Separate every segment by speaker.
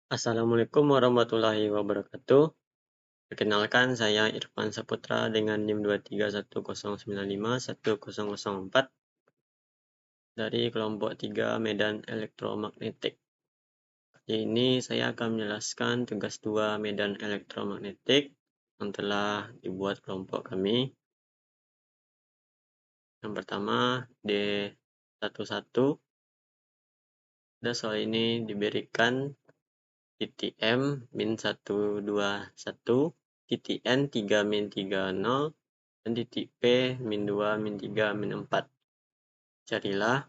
Speaker 1: Assalamualaikum warahmatullahi wabarakatuh. Perkenalkan, saya Irfan Saputra dengan NIM 23109510004 dari kelompok 3 Medan Elektromagnetik. Kali ini saya akan menjelaskan tugas 2 Medan Elektromagnetik yang telah dibuat kelompok kami. Yang pertama, D11. Dan soal ini diberikan titik M min 121, titik N 3 min 30, dan titik P min 2 min 3 min 4. Carilah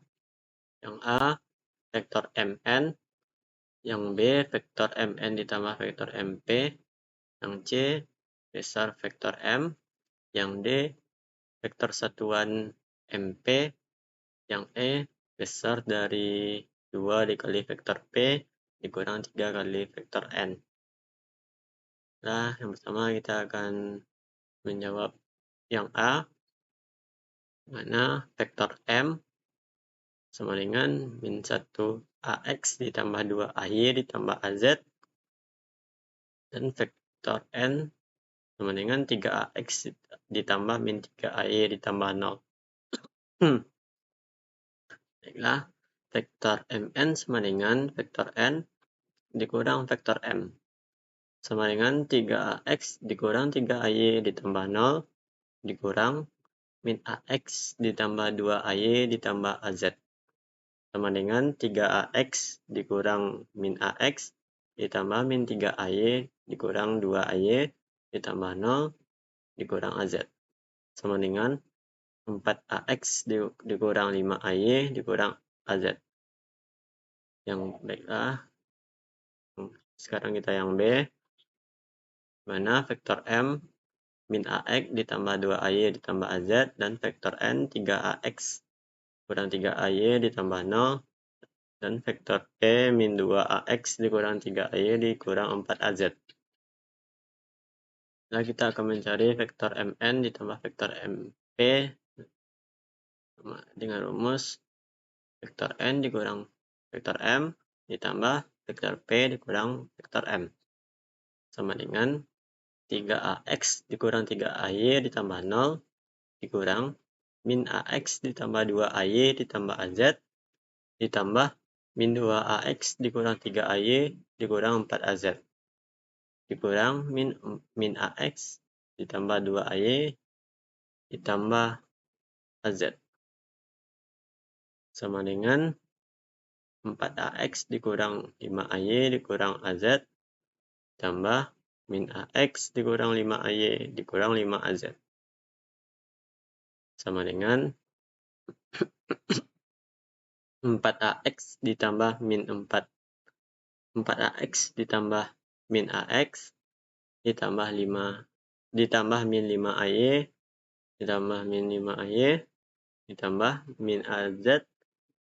Speaker 1: yang A vektor Mn, yang B vektor Mn ditambah vektor Mp, yang C besar vektor M, yang D vektor satuan Mp, yang E besar dari 2 dikali vektor P dikurang 3 kali vektor N. Nah, yang pertama kita akan menjawab yang A, mana vektor M sama dengan min 1 AX ditambah 2 AY ditambah AZ, dan vektor N sama dengan 3 AX ditambah min 3 AY ditambah 0. Baiklah, vektor Mn sama dengan vektor N dikurang vektor M sama dengan 3AX dikurang 3AY ditambah 0 dikurang min AX ditambah 2AY ditambah AZ sama dengan 3AX dikurang min AX ditambah min 3AY dikurang 2AY ditambah 0 dikurang AZ sama dengan 4AX dikurang 5AY dikurang AZ. Yang baiklah, sekarang kita yang B, mana vektor M min AX ditambah 2AY ditambah AZ, dan vektor N 3AX kurang 3AY ditambah 0, dan vektor P min 2AX dikurang 3AY dikurang 4AZ. Nah, kita akan mencari vektor Mn ditambah vektor Mp dengan rumus vektor N dikurang vektor M ditambah vektor P dikurang vektor M sama dengan 3AX dikurang 3AY ditambah 0 dikurang min AX ditambah 2AY ditambah AZ ditambah min 2AX dikurang 3AY dikurang 4AZ dikurang min AX ditambah 2AY ditambah AZ sama dengan 4AX dikurang 5AY dikurang AZ tambah min AX dikurang 5AY dikurang 5AZ sama dengan 4AX ditambah min 4AX ditambah min AX ditambah min 5AY ditambah min 5AY ditambah min AZ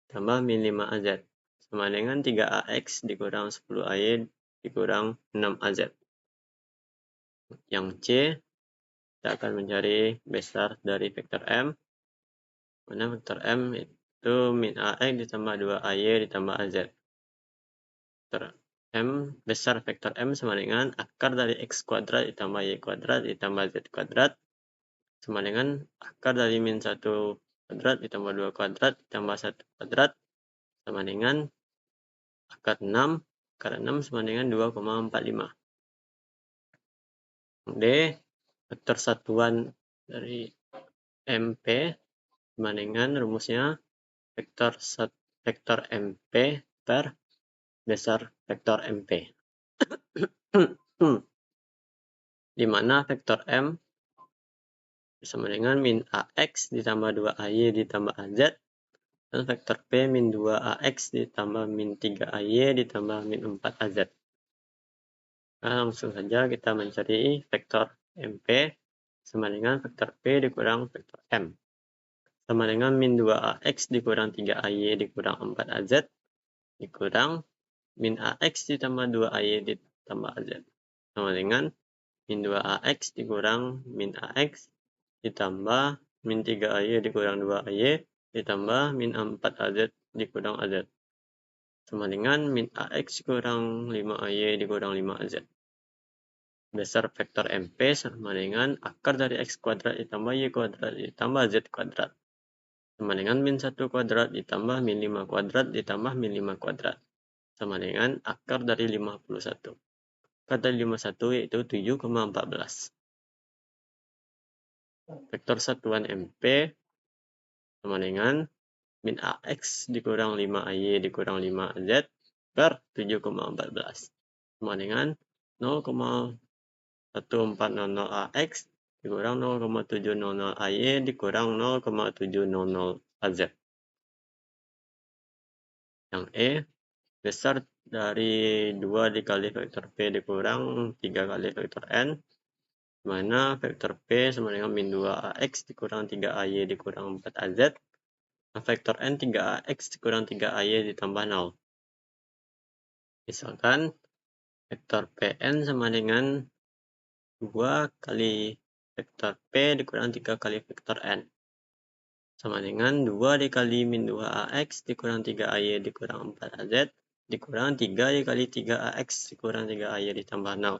Speaker 1: tambah min 5AZ sama dengan 3AX dikurang 10AY dikurang 6AZ. Yang C, kita akan mencari besar dari vektor M, mana vektor M itu min AX ditambah 2AY ditambah AZ. Vektor M, besar vektor M sama dengan akar dari X kuadrat ditambah Y kuadrat ditambah Z kuadrat sama dengan akar dari min 1 kuadrat ditambah 2 kuadrat ditambah 1 kuadrat sama dengan akar 6. Akar 6 sama dengan 2,45. D, vektor satuan dari MP sama dengan rumusnya vektor MP per besar vektor MP. Di mana vektor M sama dengan min AX ditambah 2AY ditambah AZ, dan vektor P min 2AX ditambah min 3AY ditambah min 4AZ. Nah, langsung saja kita mencari vektor MP sama dengan vektor P dikurang vektor M sama dengan min 2AX dikurang 3AY dikurang 4AZ dikurang min AX ditambah 2AY ditambah AZ sama dengan min 2AX dikurang min AX ditambah min 3AY dikurang 2AY ditambah min 4AZ dikurang AZ. sama dengan min AX kurang 5AY dikurang 5AZ. Besar vektor MP sama dengan akar dari X kuadrat ditambah Y kuadrat ditambah Z kuadrat. Sama dengan min 1 kuadrat ditambah min 5 kuadrat ditambah min 5 kuadrat. Sama dengan akar dari 51. Akar dari 51 yaitu 7,14. Vektor satuan MP sama dengan min AX dikurang 5AY dikurang 5AZ per 7,14. Sama dengan 0,1400 AX dikurang 0,700 AY dikurang 0,700 AZ. Yang E besar dari 2 dikali vektor P dikurang 3 kali vektor N, mana vektor P sama dengan min 2 AX dikurang 3 AY dikurang 4 AZ, vektor N 3 AX dikurang 3 AY ditambah 0. Misalkan vektor Pn sama dengan 2 kali vektor P dikurang 3 kali vektor N. Sama dengan 2 dikali min 2 AX dikurang 3 AY dikurang 4 AZ dikurang 3 dikali 3 AX dikurang 3 AY ditambah 0.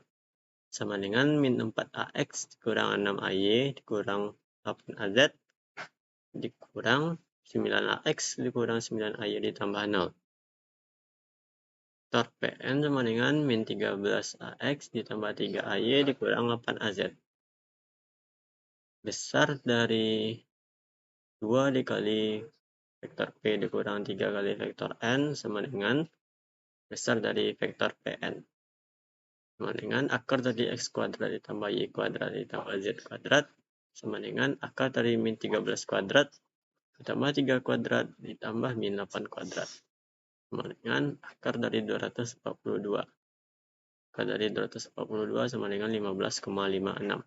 Speaker 1: Sama dengan min 4 AX dikurang 6 AY dikurang 8 AZ dikurang 9 AX dikurang 9 AY ditambah 0. Vektor Pn sama dengan min 13 AX ditambah 3 AY dikurang 8 AZ. Besar dari 2 dikali vektor P dikurang 3 kali vektor N sama dengan besar dari vektor Pn. Sama dengan akar dari X kuadrat ditambah Y kuadrat ditambah Z kuadrat sama dengan akar dari min 13 kuadrat ditambah 3 kuadrat ditambah min 8 kuadrat. Sama dengan akar dari 242. Akar dari 242 sama dengan 15,56.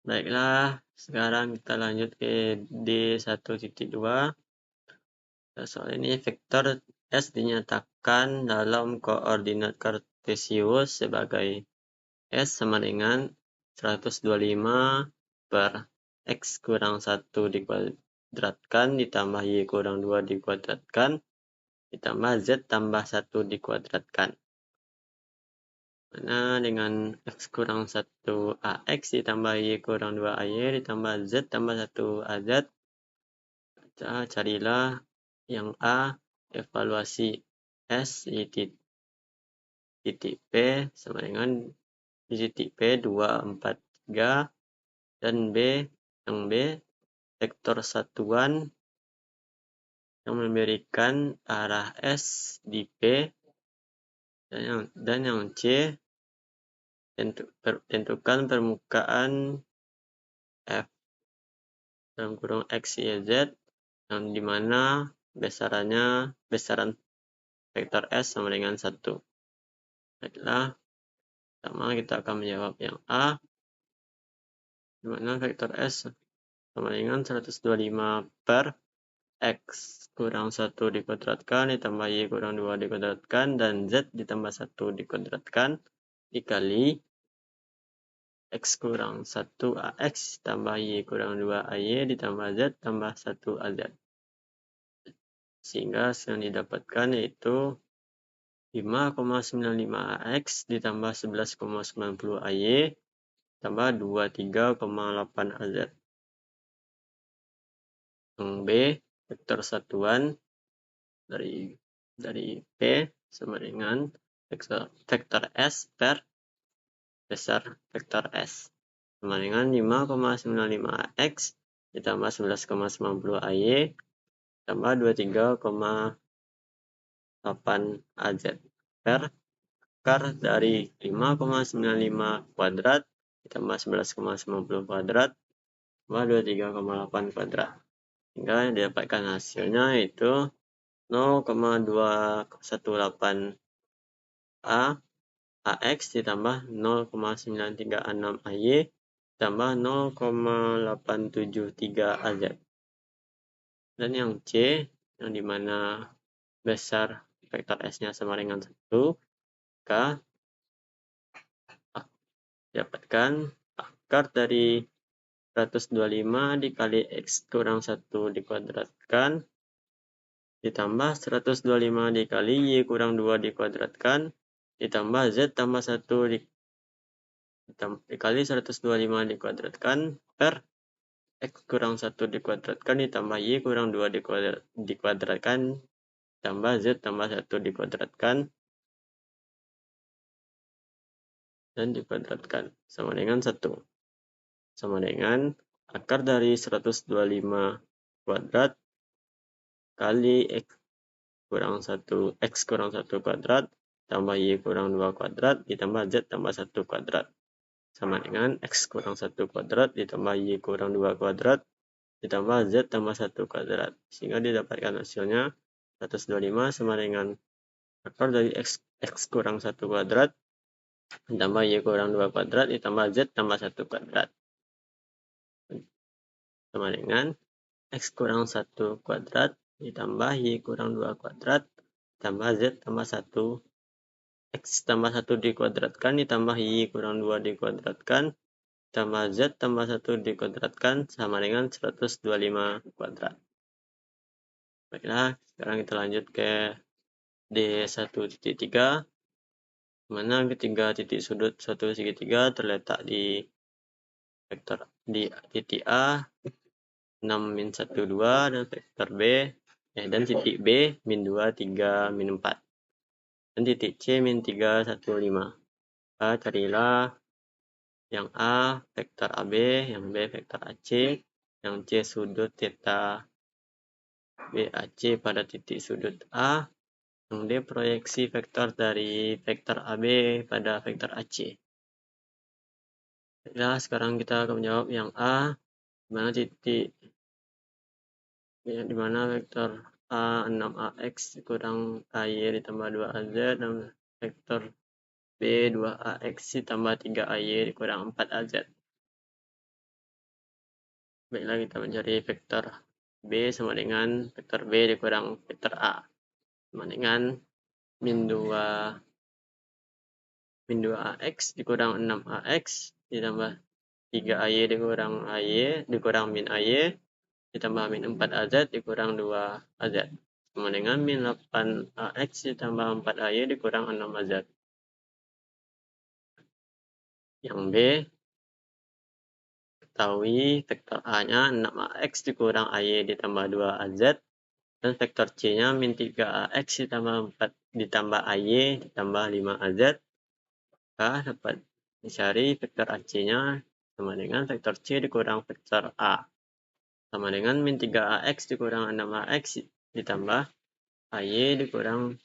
Speaker 1: Baiklah, sekarang kita lanjut ke D1.2. Soal ini vektor S dinyatakan dalam koordinat kartesius sebagai S sama dengan 125 per X kurang 1 dikuadratkan ditambah Y kurang 2 dikuadratkan ditambah Z tambah 1 dikuadratkan. Mana dengan X kurang 1 AX ditambah Y kurang 2 AY ditambah Z tambah 1 AZ. Kita carilah yang A, evaluasi S di titik P sama dengan di titik P 2, 4, 3. Dan B, yang B, vektor satuan yang memberikan arah S di P. Dan yang C, tentukan permukaan F dalam kurung X, Y, Z yang dimana besaran vektor S sama dengan 1. Baiklah, pertama kita akan menjawab yang A, dimana vektor S sama dengan 125 per X kurang 1 dikuadratkan ditambah Y kurang 2 dikuadratkan dan Z ditambah 1 dikuadratkan dikali X kurang 1 AX tambah Y kurang 2 AY ditambah Z tambah 1 AZ. Sehingga yang didapatkan yaitu 5,95 AX ditambah 11,90 AY tambah 23,8 AZ. Yang B, vektor satuan dari P sama dengan vektor S per besar vektor S sama dengan 5,95 X ditambah 11,90 AY tambah 23,8 AZ per akar dari 5,95 kuadrat ditambah 11,90 kuadrat tambah 23,8 kuadrat. Hingga didapatkan hasilnya yaitu 0,218 AX ditambah 0,936 AY tambah 0,873 AZ. Dan yang C, yang dimana besar vektor S-nya sama dengan 1, maka dapatkan akar dari 125 dikali X kurang 1 dikuadratkan ditambah 125 dikali Y kurang 2 dikuadratkan, ditambah Z tambah 1 dikali 125 dikuadratkan per X kurang 1 dikuadratkan ditambah Y kurang 2 dikuadratkan tambah Z tambah 1 dikuadratkan dan dikuadratkan sama dengan 1. Sama dengan akar dari 125 kuadrat kali X kurang 1 kuadrat tambah Y kurang 2 kuadrat ditambah Z tambah 1 kuadrat sama dengan X kurang 1 kuadrat ditambah Y kurang 2 kuadrat ditambah Z tambah 1 kuadrat. Sehingga didapatkan hasilnya 125 sama dengan akar dari X kurang 1 kuadrat ditambah Y kurang 2 kuadrat ditambah Z tambah 1 kuadrat. Sama dengan X kurang 1 kuadrat ditambah Y kurang 2 kuadrat ditambah Z tambah 1. X tambah 1 dikuadratkan ditambah Y kurang 2 dikuadratkan tambah Z tambah 1 dikuadratkan sama dengan 125 kuadrat. Baiklah, sekarang kita lanjut ke D1.3, mana ketiga titik sudut suatu segitiga terletak di vektor di titik A 6 min 1 2 dan vektor B dan titik B min 2 3 min 4 dan titik C min 3 1 5. Carilah yang A vektor AB, yang B vektor AC, yang C sudut theta BAC pada titik sudut A, yang D proyeksi vektor dari vektor AB pada vektor AC. Nah, sekarang kita akan menjawab yang A, di mana vektor A 6AX kurang AY ditambah 2AZ dan vektor B 2AX ditambah 3AY kurang 4AZ. Baiklah, kita mencari vektor B sama dengan vektor B dikurang vektor A sama dengan min 2AX dikurang 6AX ditambah 3AY dikurang AY dikurang min AY ditambah min 4AZ dikurang 2AZ sama dengan min 8AX ditambah 4AY dikurang 6AZ. Yang B, ketahui vektor A-nya 6AX dikurang AY ditambah 2AZ dan vektor C-nya min 3AX ditambah AY ditambah 5AZ. Maka dapat dicari vektor AC-nya sama dengan vektor C dikurang vektor A sama dengan min 3AX dikurang 6AX ditambah AY dikurang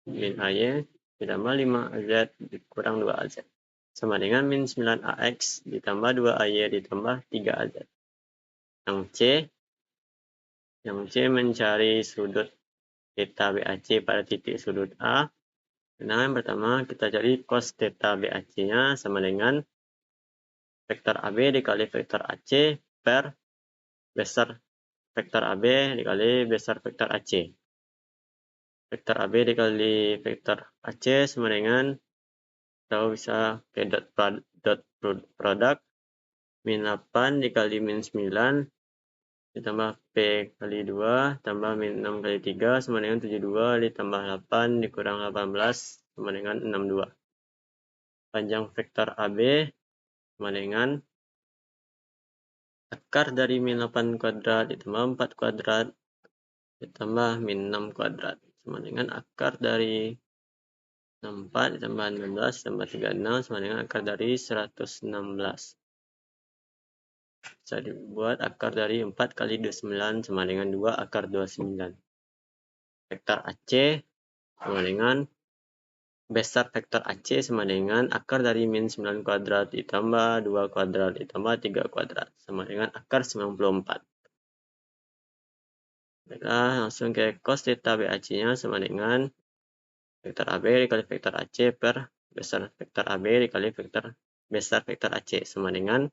Speaker 1: min AY ditambah 5AZ dikurang 2AZ sama dengan min 9AX ditambah 2AY ditambah 3AZ. Yang C mencari sudut theta BAC pada titik sudut A. Nah, yang pertama kita cari cos theta BAC-nya sama dengan vektor AB dikali vektor AC per besar vektor AB dikali besar vektor AC. Vektor AB dikali vektor AC sama dengan kita bisa ke dot produk min 8 dikali min 9 ditambah P kali 2 tambah min 6 kali 3 sama dengan 72 ditambah 8 dikurang 18 sama dengan 62. Panjang vektor AB sama dengan akar dari min 8 kuadrat ditambah 4 kuadrat ditambah min 6 kuadrat sama dengan akar dari 64 ditambah 16 ditambah 36 sama dengan akar dari 116. Bisa dibuat akar dari 4 kali 29 sama dengan 2 akar 29. Vektor AC sama dengan besar vektor AC sama dengan akar dari min 9 kuadrat ditambah 2 kuadrat ditambah 3 kuadrat sama dengan akar 94. Baiklah, langsung ke cos theta BAC-nya sama dengan vektor AB dikali vektor AC per besar vektor AB dikali vektor besar vektor AC sama dengan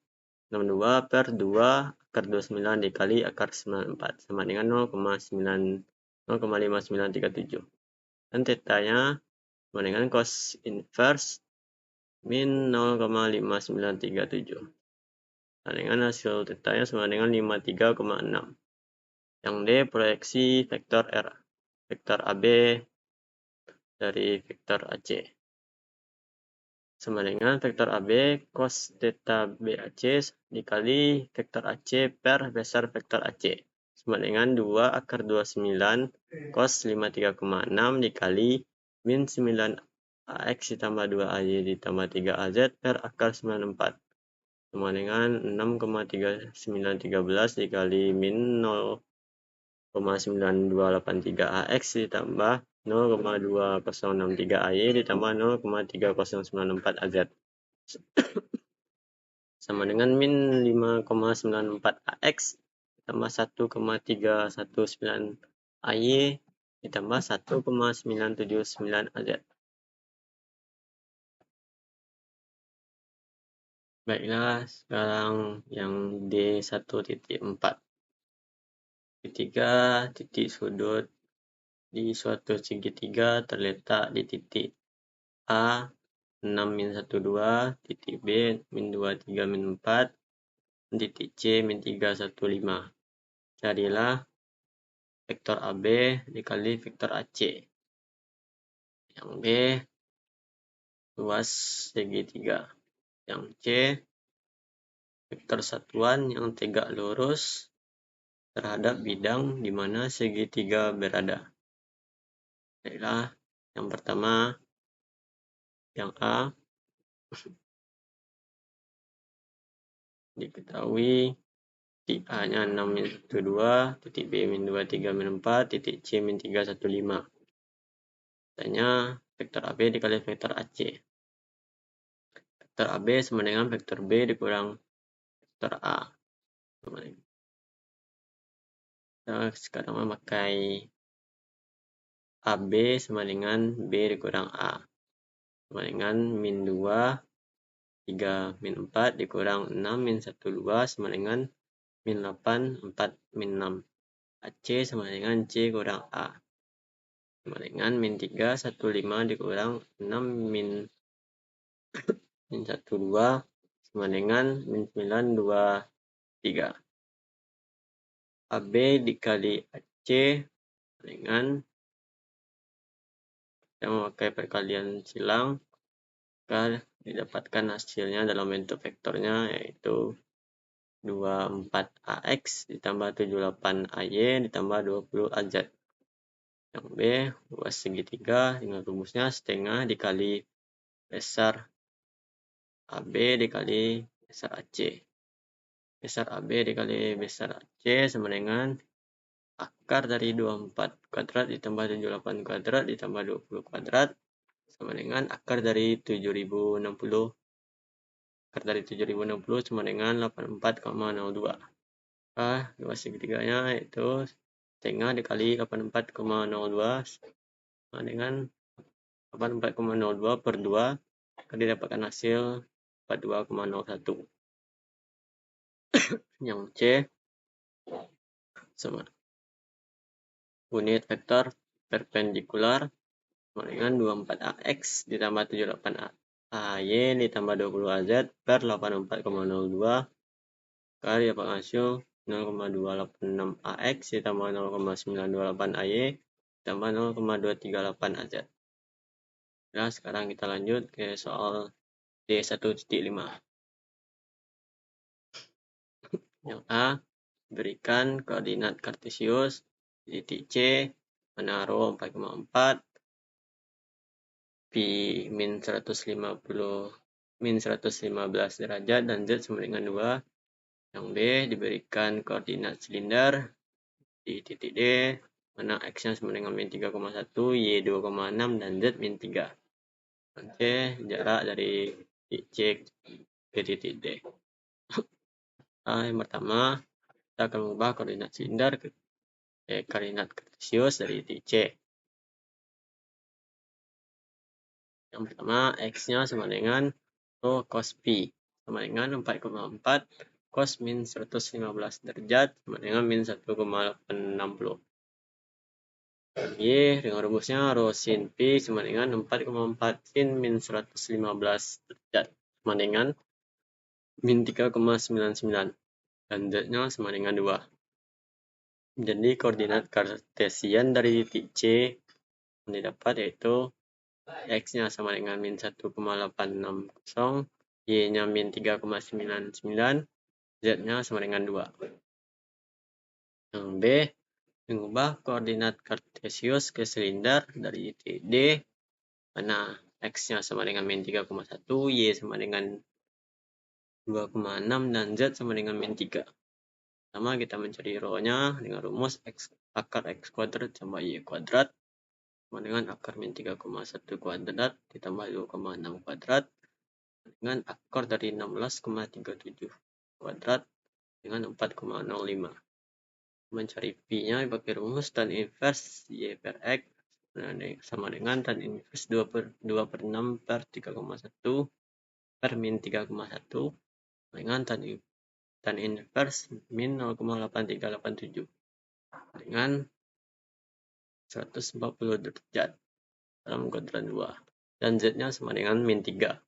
Speaker 1: 62 per 2 akar 29 dikali akar 94 sama dengan 0,5937. Dan theta-nya sama dengan cos inverse min 0,5937. Sama dengan hasil theta-nya sama dengan 53,6. Yang D proyeksi vektor R. vektor AB dari vektor AC. Sama dengan vektor AB cos theta BAC dikali vektor AC per besar vektor AC. Sama dengan 2 akar 29 cos 53,6 dikali min 9 AX ditambah 2AY ditambah 3AZ per akar 94. Sama dengan 6,3913 dikali min 0,9283 AX ditambah 0,2063 AY ditambah 0,3094 AZ. Sama dengan min 5,94 AX ditambah 1,319 AY ditambah 1,979 AZ. Baiklah, sekarang yang D1.4. Ketiga titik sudut di suatu segitiga terletak di titik A 6-12, titik B min 23 min 4, titik C min 315. Carilah vektor AB dikali vektor AC. Yang B luas segitiga. Yang C vektor satuan yang tegak lurus terhadap bidang di mana segitiga berada. Baiklah, yang pertama yang A diketahui titik A-nya 6-12, titik B min 23 min 4, titik C min 315. Tanya vektor AB dikali vektor AC. Vektor AB sama dengan vektor B dikurang vektor A. Kita sekarang memakai AB sama dengan B dikurang A. Sama dengan min 2, 3 min 4 dikurang 6 min 1, 2 sama dengan min 8, 4 min 6. AC sama dengan C kurang A. Sama dengan min 3, 1, 5 dikurang 6 min 1, 2 sama dengan min 9, 2, 3. AB dikali AC dengan kita memakai perkalian silang, maka didapatkan hasilnya dalam bentuk vektornya yaitu 24AX ditambah 78AY ditambah 20AZ. Yang B luas segitiga dengan rumusnya setengah dikali besar AB dikali besar AC. Besar AB dikali besar AC sama dengan akar dari 24 kuadrat ditambah 78 kuadrat ditambah 20 kuadrat sama dengan akar dari 7060. Akar dari 7060 sama dengan 84,02. Luas segitiganya yaitu setengah dikali 84,02 sama dengan 84,02 per 2 akan didapatkan hasil 42,01. Yang C sama unit vektor perpendikular sama dengan 24AX ditambah 78AY ditambah 20AZ per 84,02 kali dapat hasil 0,286 AX ditambah 0,928 AY ditambah 0,238 AZ. Nah, sekarang kita lanjut ke soal D1.5. Yang A, berikan koordinat kartesius di titik C, menaruh 4,4, Pi min 115 derajat dan Z sama dengan 2. Yang B, diberikan koordinat silinder di titik D, mana X-nya sama dengan min 3,1, Y 2,6, dan Z min 3. C, jarak dari titik C ke titik D. Yang pertama, kita akan mengubah koordinat silinder ke koordinat kartesius dari titik C. Yang pertama, X-nya sama dengan rho cos Pi sama dengan 4,4 cos min 115 derajat sama dengan min 1,860. Y dengan rumusnya rho sin Pi sama dengan 4,4 sin min 115 derajat sama dengan min 3,99 dan Z-nya sama dengan 2. Jadi koordinat kartesian dari titik C yang didapat yaitu X-nya sama dengan min 1,860, Y-nya min 3,99, Z-nya sama dengan 2. Yang B, mengubah koordinat kartesius ke silinder dari titik D, mana X-nya sama dengan min 3,1, Y sama dengan 2,6, dan Z sama dengan min 3. Pertama kita mencari rho-nya dengan rumus akar X kuadrat tambah Y kuadrat sama dengan akar min 3,1 kuadrat ditambah 2,6 kuadrat dengan akar dari 16,37 kuadrat dengan 4,05. Mencari P-nya pakai rumus tan inverse Y per X sama dengan tan inverse 2 per 6 per 3,1 per min 3,1 dengan tan inverse min 0,8387 dengan 140 derajat dalam kuadran 2. Dan Z-nya sama dengan min 3.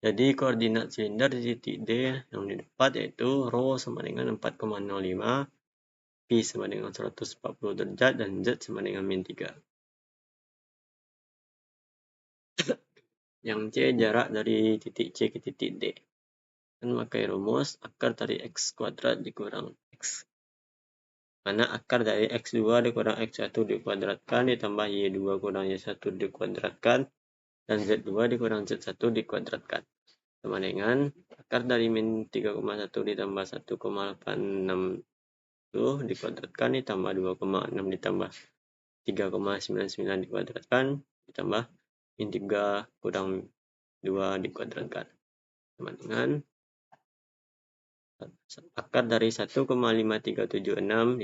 Speaker 1: Jadi koordinat silinder di titik D yang didapat yaitu rho sama dengan 4,05, P sama dengan 140 derajat, dan Z sama dengan min 3. Yang C jarak dari titik C ke titik D. Dan pakai rumus akar dari X kuadrat dikurang X. Mana akar dari X2 dikurang X1 dikuadratkan ditambah Y2 kurang Y1 dikuadratkan dan Z2 dikurang Z1 dikuadratkan. Sama dengan akar dari min 3,1 ditambah 1,860 dikuadratkan ditambah 2,6 ditambah 3,99 dikuadratkan ditambah min 3 kurang 2 dikuadratkan. Sama dengan akar dari 1,5376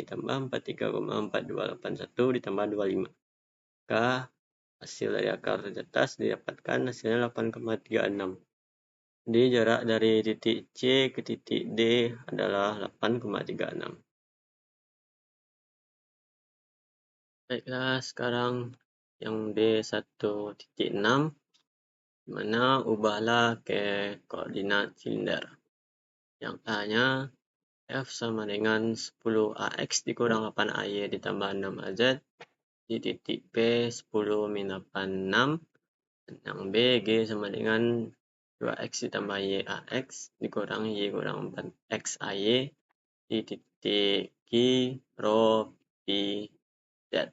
Speaker 1: ditambah 43,4281 ditambah 25. Maka hasil dari akar di atas didapatkan hasilnya 8,36. Jadi jarak dari titik C ke titik D adalah 8,36. Baiklah, sekarang yang D1.6, mana ubahlah ke koordinat silinder. Yang A-nya F sama dengan 10AX dikurang 8AY ditambah 6AZ di titik P 10 min 86. Yang B, G sama dengan 2X ditambah YAX dikurang Y kurang 4XAY di titik Q, rho, P, Z.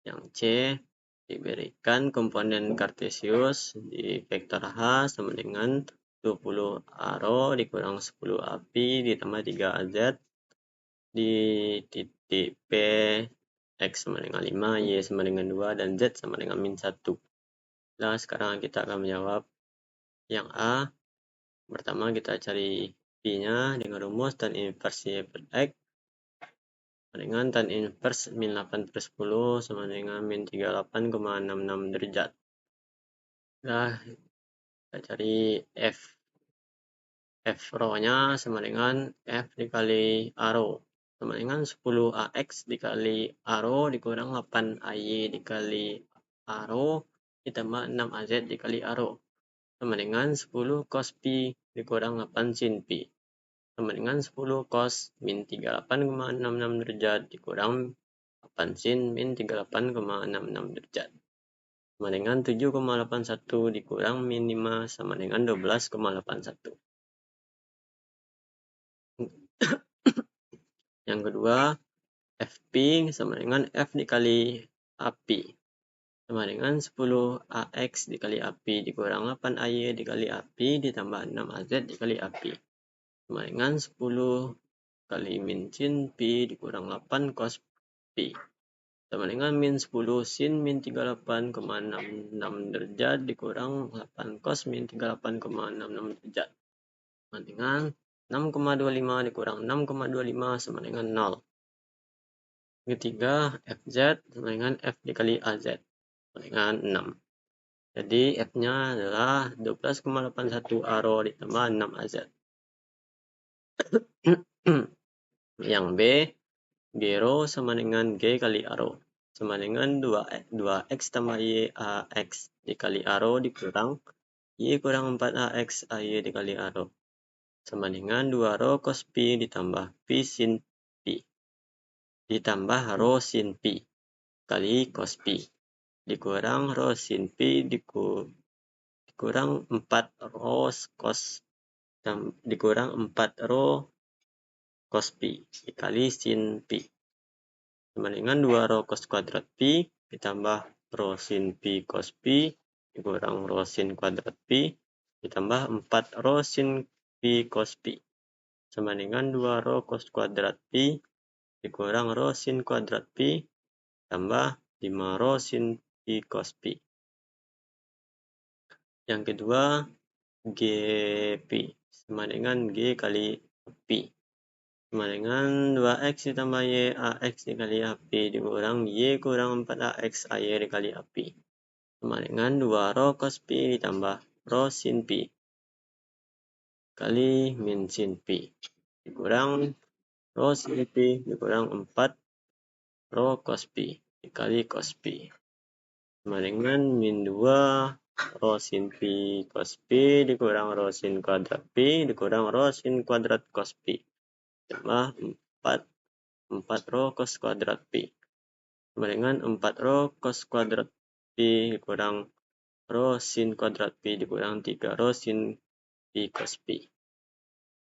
Speaker 1: Yang C, diberikan komponen kartesius di vektor H sama dengan 20 rho dikurang 10 AP ditambah 3 AZ di titik P, X sama dengan 5, Y sama dengan 2, dan Z sama dengan min 1. Nah, sekarang kita akan menjawab yang A. Pertama kita cari P-nya dengan rumus tan inverse Y per X dengan tan inverse min 8 per 10 sama dengan min 38,66 derajat. Nah, kita cari F. F rho-nya sama dengan F dikali A rho. Sama dengan 10AX dikali A rho dikurang 8AY dikali A rho ditambah 6AZ dikali A rho. Sama dengan 10 cos P dikurang 8 sin P. Sama dengan 10 cos min 38,66 derajat dikurang 8 sin min 38,66 derajat. Sama dengan 7,81 dikurang min 5 sama dengan 12,81. Yang kedua, FP sama dengan F dikali AP. Sama dengan 10AX dikali AP dikurang 8AY dikali AP ditambah 6AZ dikali AP. Sama dengan 10 kali min sin P dikurang 8 cos P. Sama dengan min 10 sin min 38,66 derajat dikurang 8 cos min 38,66 derajat. Sama dengan 6,25 dikurang 6,25 sama dengan 0. Ketiga, FZ sama dengan F dikali AZ sama dengan 6. Jadi F-nya adalah 12,81 A rho ditambah 6 AZ. Yang B, G rho sama dengan G kali A rho sama dengan 2X tambah YAX dikali A rho dikurang Y kurang 4AX AY dikali A rho sama dengan 2 rho cos P ditambah P sin P ditambah rho sin pi kali cos pi dikurang rho sin pi dikurang 4 rho cos dikurang 4 rho cos pi dikali sin pi sama dengan 2 rho cos kuadrat pi ditambah rho sin pi cos pi dikurang rho sin kuadrat pi ditambah 4 rho sin pi cos pi sama dengan 2 rho cos kuadrat pi dikurang rho sin kuadrat pi tambah 5 rho sin pi cos pi. Yang kedua, GP sama dengan G kali pi sama dengan 2x ditambah Y AX dikali AP dikurang Y kurang 4AX AY dikali AP sama dengan 2 rho cos pi ditambah rho sin pi kali min sin pi dikurang rho sin pi dikurang 4 rho cos pi dikali cos pi sama dengan min 2 rho sin pi cos pi dikurang rho sin kuadrat pi dikurang rho sin kuadrat cos pi tambah 4 rho cos kuadrat pi sama dengan 4 rho cos kuadrat pi dikurang rho sin kuadrat pi dikurang 3 rho sin pi cos pi.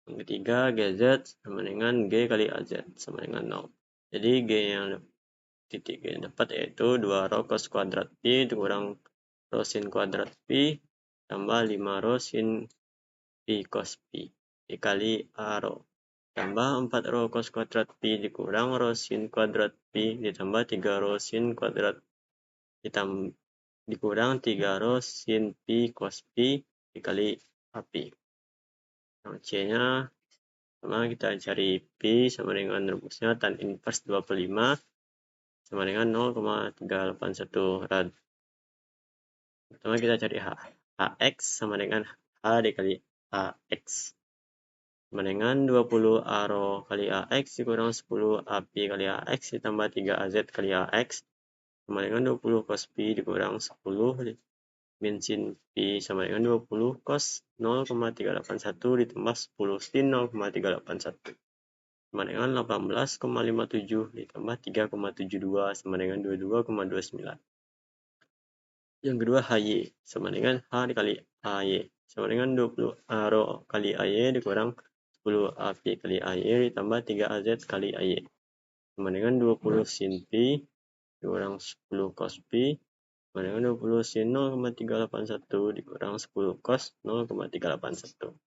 Speaker 1: Yang ketiga, GZ sama dengan G kali AZ sama dengan 0. Jadi G yang titik G yang dapat yaitu 2 rho cos kuadrat pi dikurang rho sin kuadrat pi tambah 5 rho sin pi cos pi dikali A rho tambah 4 rho cos kuadrat pi dikurang rho sin kuadrat pi ditambah 3 rho sin kuadrat dikurang 3 rho sin pi cos pi dikali AP. Yang C-nya sama kita cari pi sama dengan rumusnya tan inverse 25 sama dengan 0,381 rad. Pertama kita cari H. Hx sama dengan H dikali AX sama dengan 20 A rho kali AX dikurang 10 AP kali AX ditambah 3 AZ kali AX sama dengan 20 cos pi dikurang 10 min sin pi sama dengan 20 cos 0,381 ditambah 10 sin 0,381 sama dengan 18,57 ditambah 3,72 sama dengan 22,29. Yang kedua HY sama dengan H dikali AY sama dengan 20 A rho kali AY dikurang 10 AP kali AY ditambah 3 AZ kali AY sama dengan 20 sin pi dikurang 10 cos pi sama dengan 20 sin 0,381 dikurang 10 cos 0,381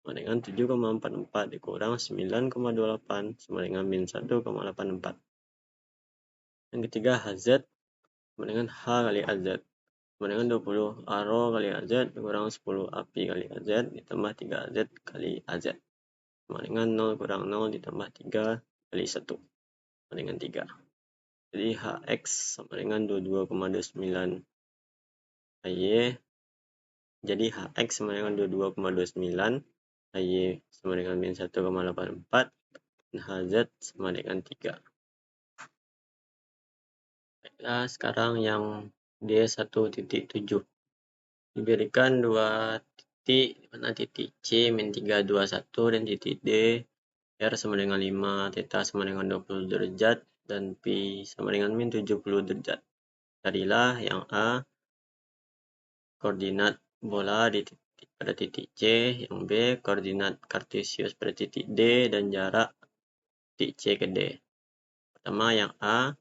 Speaker 1: sama dengan 7,44 dikurang 9,28 sama dengan min 1,84. Yang ketiga HZ sama dengan H kali AZ sama dengan 20 A rho kali AZ dikurang 10 AP kali AZ ditambah 3 AZ kali AZ sama dengan 0 kurang 0 ditambah 3 kali 1 sama dengan 3. Jadi Hx sama dengan 22,29 AY. Jadi Hx sama dengan 22,29 AY sama dengan min 1,84 dan Hz sama dengan 3. Nah, sekarang yang D1.7 diberikan dua titik di mana titik C min 321 dan titik D R sama dengan 5, theta sama dengan 20 derajat dan pi sama dengan min 70 derajat. Carilah yang A koordinat bola pada titik C, yang B koordinat kartesius pada titik D dan jarak titik C ke D. Pertama yang A,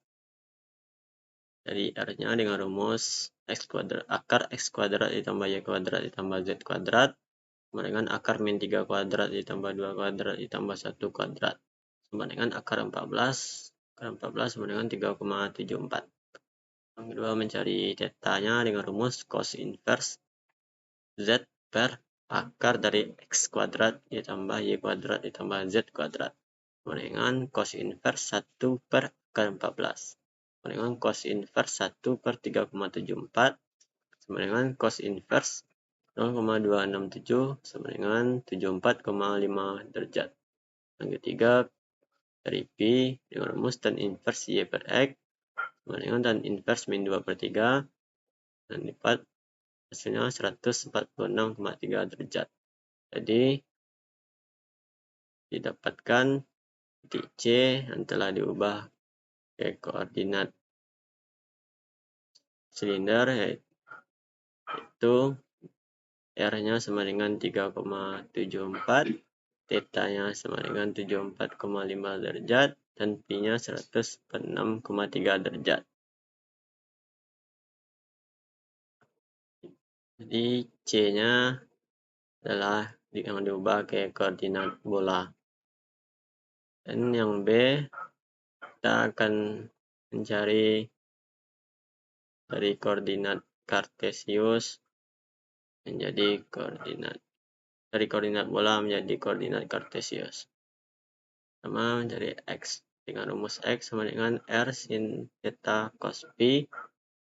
Speaker 1: dari R-nya dengan rumus x kuadrat akar x kuadrat ditambah y kuadrat ditambah z kuadrat sama dengan akar min 3 kuadrat ditambah 2 kuadrat ditambah 1 kuadrat sama dengan akar 14. Akar 14 sama dengan 3,74. Yang kedua mencari theta-nya dengan rumus cos inverse z per akar dari x kuadrat ditambah y kuadrat ditambah z kuadrat sama dengan cos inverse 1 per akar 14 sama dengan cos inverse 1 per 3,74 sama dengan cos inverse 0,267 sama dengan 74,5 derajat. Yang ketiga dari pi dengan rumus tan inverse y per x sama dengan tan inverse min 2 per 3 dan lipat hasilnya 146,3 derajat. Jadi didapatkan titik C yang telah diubah ke koordinat silinder, yaitu R-nya sama dengan 3,74, theta-nya sama dengan 74,5 derajat, dan Pi-nya 146,3 derajat. Jadi C-nya adalah yang diubah ke koordinat bola. Dan yang B, kita akan mencari dari koordinat kartesius menjadi dari koordinat bola menjadi koordinat kartesius. Sama mencari X dengan rumus X sama dengan R sin theta cos Pi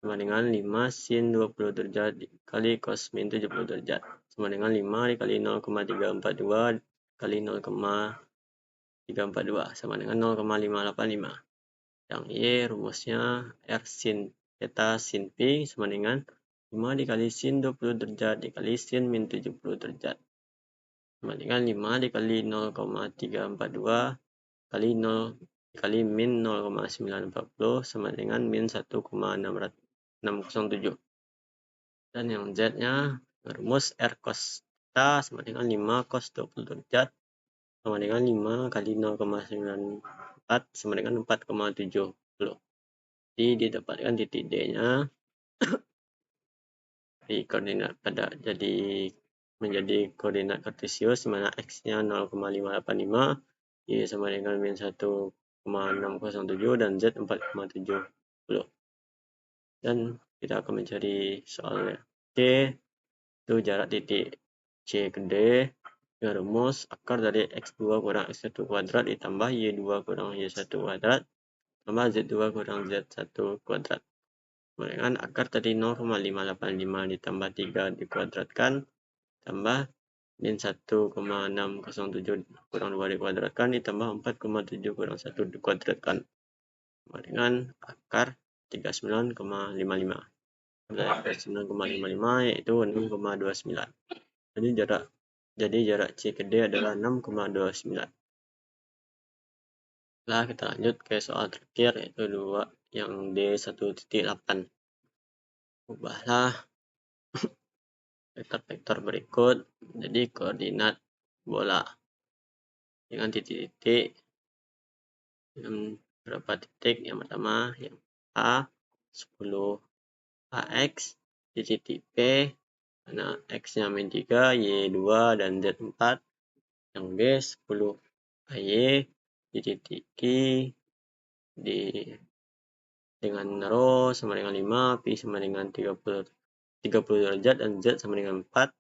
Speaker 1: sama dengan 5 sin 20 derajat dikali cos min 70 derajat sama dengan 5 dikali 0,342 kali 0,342 sama dengan 0,585. Yang Y rumusnya R sin theta sin Pi sama dengan 5 dikali sin 20 derajat dikali sin min 70 derajat sama dengan 5 dikali 0,342 kali 0 dikali min 0,940 sama dengan min 1,607. Dan yang Z-nya rumus R cos theta sama dengan 5 cos 20 derajat sama dengan 5 kali 0,94 sama dengan 4,70. Jadi didapatkan titik D-nya di koordinat jadi menjadi koordinat kartesius di mana X-nya 0,585, Y sama dengan min 1,607 dan Z 4,70. Dan kita akan mencari soal C, itu jarak titik C ke D dengan rumus akar dari X2 kurang X1 kuadrat ditambah Y2 kurang Y1 kuadrat tambah Z2 kurang Z1 kuadrat. Dengan akar tadi 0,585 ditambah 3 dikuadratkan tambah min 1,607 kurang 2 dikuadratkan ditambah 4,7 kurang 1 dikuadratkan sama dengan akar 39,55. 39,55 yaitu 6,29. Jadi jarak C ke D adalah 6,29. Nah, kita lanjut ke soal terakhir yaitu yang D1.8. Ubahlah vektor-vektor berikut jadi koordinat bola dengan titik-titik. Yang berapa titik? Yang pertama yang A 10 AX di titik P karena X-nya min 3, Y 2 dan Z 4. Yang B 10 AY di titik Q dengan rho sama dengan 5, Pi sama dengan 30 derajat dan Z sama dengan 4.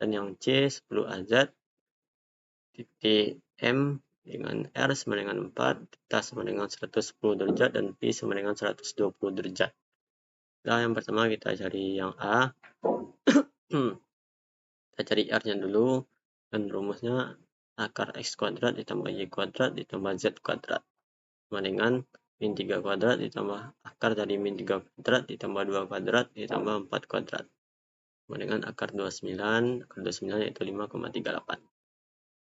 Speaker 1: Dan yang C 10 AZ titik M dengan R sama dengan 4, theta sama dengan 110 derajat dan Pi sama dengan 120 derajat. Nah, yang pertama kita cari yang A. Kita cari R-nya dulu, dan rumusnya akar X kuadrat ditambah Y kuadrat ditambah Z kuadrat sama dengan min 3 kuadrat ditambah akar dari min 3 kuadrat ditambah 2 kuadrat ditambah 4 kuadrat sama dengan akar 29 yaitu 5,38.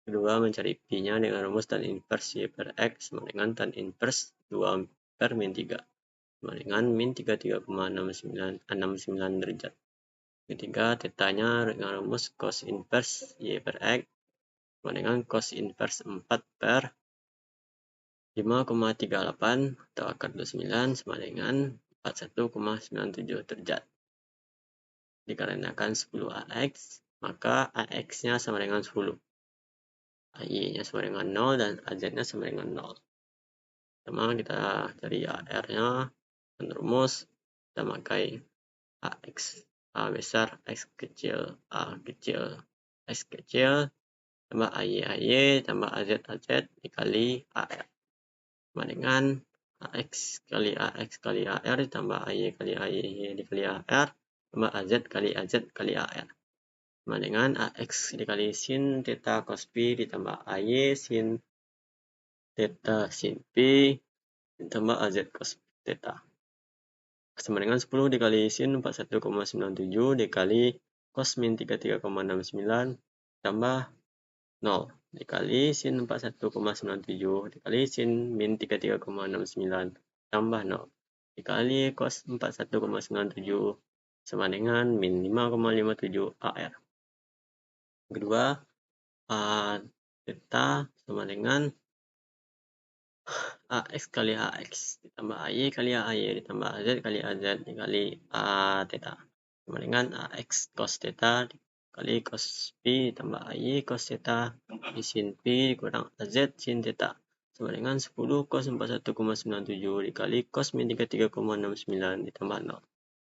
Speaker 1: Kedua, mencari Pi-nya dengan rumus tan inverse Y per X sama dengan tan inverse 2 per min 3 sama dengan min 33,69 derajat. Ketiga, theta-nya dengan rumus cos inverse Y per X sama dengan cos inverse 4 per 5,38 atau akar 29 sama dengan 41,97 derajat. Dikarenakan 10 AX, maka AX-nya sama dengan 10. AY-nya sama dengan 0 dan AZ-nya sama dengan 0. Pertama kita cari AR-nya dan rumus kita pakai AX, A besar, X kecil, A kecil, X kecil, tambah AY tambah AZ dikali AR. Sama dengan AX kali AR ditambah AY kali AY dikali AR tambah AZ kali AR. Sama dengan AX dikali sin theta cos Pi ditambah AY sin theta sin Pi ditambah AZ cos theta. Sama dengan 10 dikali sin 41,97 dikali cos min 33,69 tambah 0 dikali sin 41,97 dikali sin min 33,69 tambah 0 dikali cos 41,97 sama dengan min 5,57 AR. Kedua, theta sama dengan AX kali AX ditambah AY kali AY ditambah AZ kali AZ dikali A theta sama dengan AX cos theta dikali cos P ditambah AY cos theta di sin P kurang AZ sin theta sama dengan 10 cos 41,97 dikali cos min 33,69 ditambah 0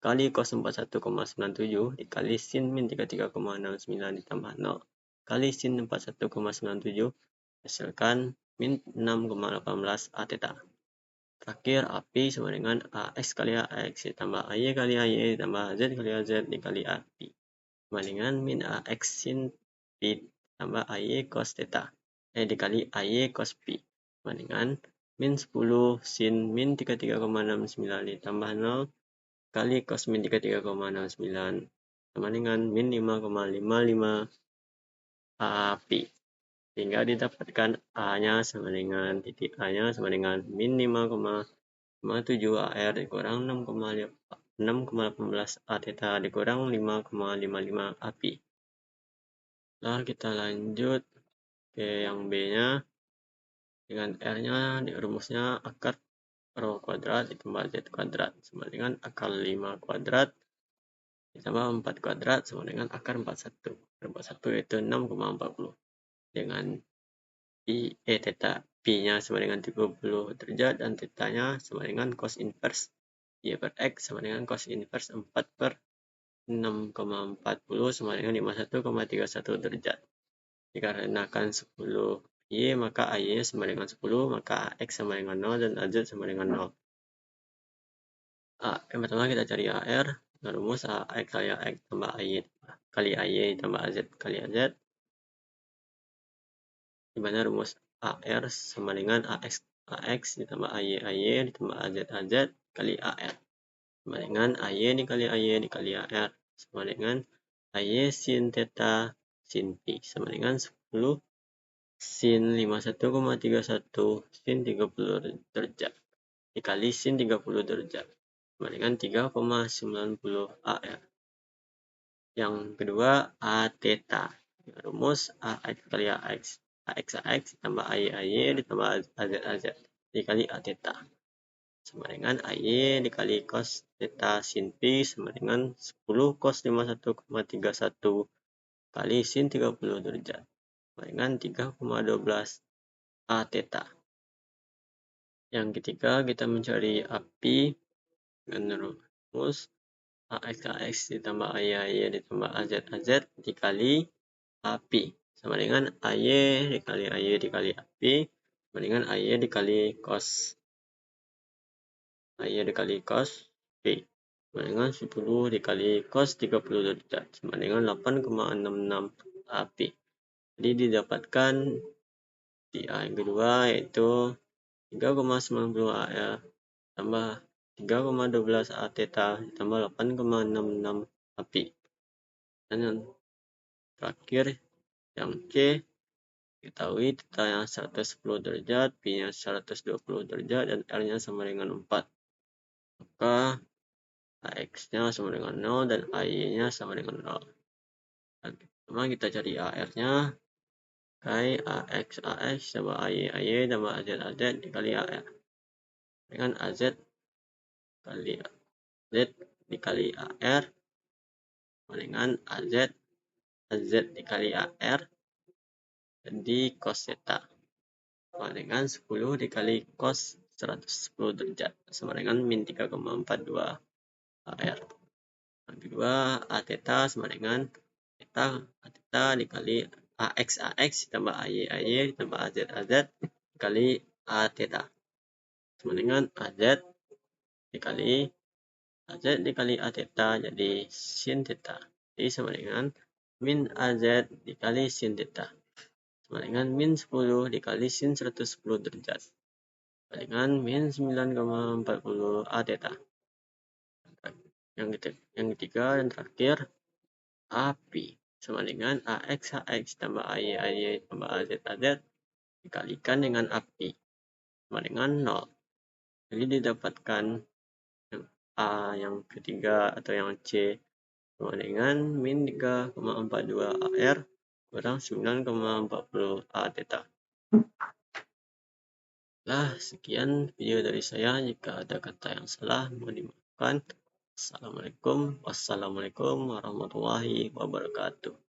Speaker 1: kali cos 41,97 dikali sin min 33,69 ditambah 0 kali sin 41,97 hasilkan min 6,18 A theta. Terakhir AP sama dengan AX kali AX ditambah AY kali AY ditambah AZ kali AZ dikali AP sama dengan min AX sin P ditambah AY cos theta dikali AY cos P sama dengan min 10 sin min 33,69 ditambah 0 kali cos min 33,69 sama dengan min 5,55 AP. Sehingga didapatkan A-nya sama dengan titik A-nya sama dengan min 5,57 AR dikurang 6,18 A theta dikurang 5,55 AP. Nah, kita lanjut ke yang B-nya. Dengan R-nya rumusnya akar rho kuadrat ditambah Z kuadrat sama dengan akar 5 kuadrat ditambah 4 kuadrat sama dengan akar 41. Akar 41 yaitu 6,40. Dengan theta P-nya sama dengan 30 derajat dan theta-nya sama dengan cos inverse Y per X sama dengan cos inverse 4 per 6,40 sama dengan 51,31 derajat. Dikarenakan 10 Y maka AY sama dengan 10 maka AX sama dengan 0 dan AZ sama dengan 0. Yang pertama kita cari AR. Rumus AX kali AX tambah AY kali AY tambah AZ kali AZ, di mana rumus AR sama dengan AX ditambah AY ditambah AZ kali AR sama dengan AY dikali AY dikali AR sama dengan AY sin theta sin P sama dengan 10 sin 51,31 sin 30 derajat dikali sin 30 derajat sama dengan 3,90 AR. Yang kedua A theta. Rumus AX kali AX ditambah AY ditambah AZ dikali A theta sama dengan AY dikali cos theta sin P sama dengan 10 cos 51,31 kali sin 30 derajat sama dengan 3,12 A theta. Yang ketiga kita mencari AP dengan rumus AX ditambah AY ditambah AZ dikali AP sama dengan AY dikali AP sama dengan AY dikali cos P sama dengan 10 dikali cos 30 derajat sama dengan 8,66 AP. Jadi didapatkan di A yang kedua yaitu 3,90 AR tambah 3,12 A theta ditambah 8,66 AP. Dan yang terakhir yang C, ketahui theta-nya 110 derajat, P-nya 120 derajat, dan R-nya sama dengan 4. Maka AX-nya sama dengan 0 dan AY-nya sama dengan 0. Dan pertama kita cari AR-nya. AX tambah AY tambah AZ dikali AR. Dengan AZ kali Z dikali AR sama dengan AZ dikali AR jadi cos theta sama dengan 10 dikali cos 110 derajat sama dengan min 3,42 AR. Yang kedua A theta sama dengan theta A theta dikali AX ditambah AY ditambah AZ dikali A theta sama dengan AZ dikali A theta jadi sin theta. Jadi sama dengan min AZ dikali sin theta sama dengan min 10 dikali sin 110 derajat sama dengan min 9,40 A theta. Yang ketiga dan terakhir AP sama dengan AX tambah AY tambah AZ dikalikan dengan AP sama dengan 0. Jadi didapatkan yang A yang ketiga atau yang C sama dengan min 3,42 AR kurang 9,40 A theta. Nah, sekian video dari saya. Jika ada kata yang salah, mohon dimaafkan. Assalamualaikum warahmatullahi wabarakatuh.